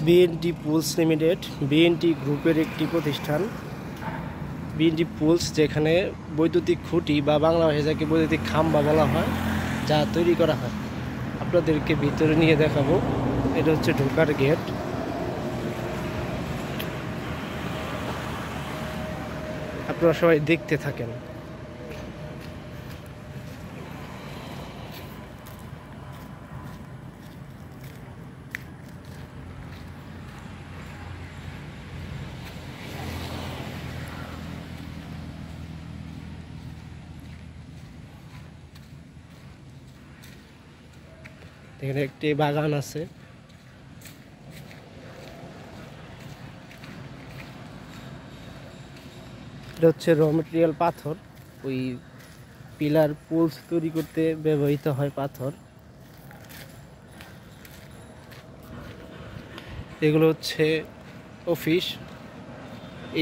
বিএনটি pools limited বিএনটি গ্রুপের একটি প্রতিষ্ঠান। বিএনটি পুলস, যেখানে বৈদ্যুতিক খুঁটি বা বাংলা ভাষায় যাকে বৈদ্যুতিক খাম্বা বলা হয়, যা তৈরি করা হয়। আপনাদেরকে ভিতরে নিয়ে দেখাবো। এটা হচ্ছে ঢোকার গেট। আপনারা সবাই দেখতে থাকেন। এখানে একটি বাগান আছে। এটা হচ্ছে র মেটেরিয়াল পাথর। ওই পিলার পুলস তৈরি করতে ব্যবহৃত হয় পাথর। এগুলো হচ্ছে অফিস।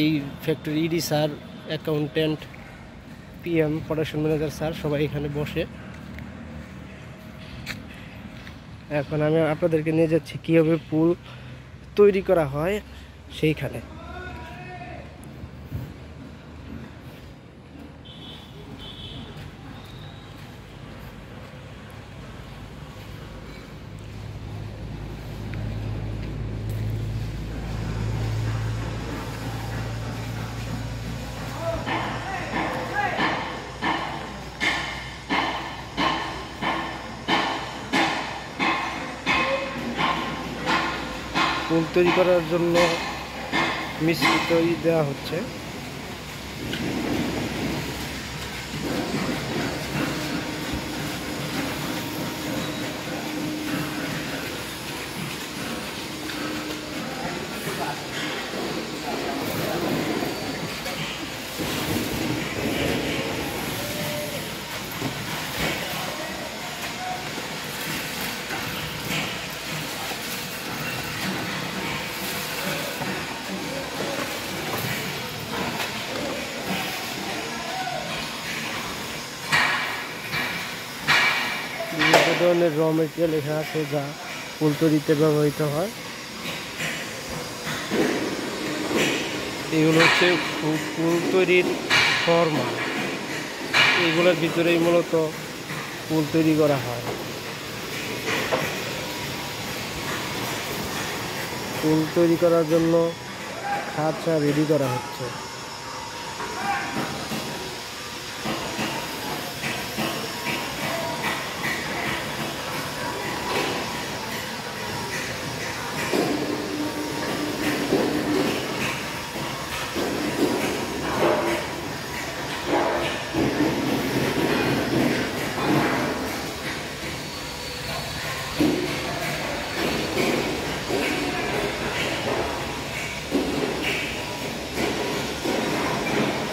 এই factory ED sir, accountant, PM, production manager sir সবাই এখানে বসে। এখন আমি আপনাদেরকে নিয়ে যাচ্ছি কীভাবে পুল তৈরি করা হয় সেইখানে। পুল তৈরি করার জন্য মিস্ত্রি তৈরি দেওয়া হচ্ছে। বিভিন্ন ধরনের র মেটেরিয়াল এখানে আছে যা পুল তৈরিতে ব্যবহৃত হয়। এগুলো হচ্ছে পুল তৈরির ফর্মা। এগুলোর ভিতরেই মূলত পুল তৈরি করা হয়। পুল তৈরি করার জন্য খাঁচা রেডি করা হচ্ছে।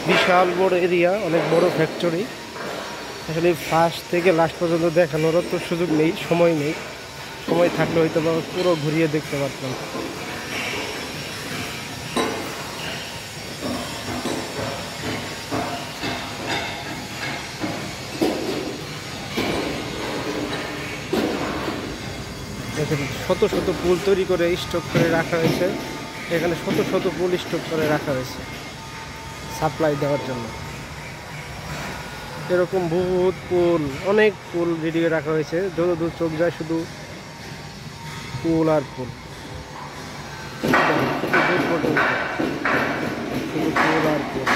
বিশাল বড় এরিয়া, অনেক বড় ফ্যাক্টরি। আসলে ফার্স্ট থেকে লাস্ট পর্যন্ত দেখানোরও তো সুযোগ নেই, সময় নেই। সময় থাকলে হয়তো বা পুরো ঘুরিয়ে দেখতে পারতাম। দেখেন, শত শত পুল তৈরি করে স্টক করে রাখা হয়েছে। এখানে শত শত পুল স্টক করে রাখা হয়েছে সাপ্লাই দেওয়ার জন্য। এরকম বহুত পুল, অনেক পুল রেডি করে রাখা হয়েছে। যত দূর চোখ যায় শুধু পুল আর পুল, শুধু পুল আর পুল।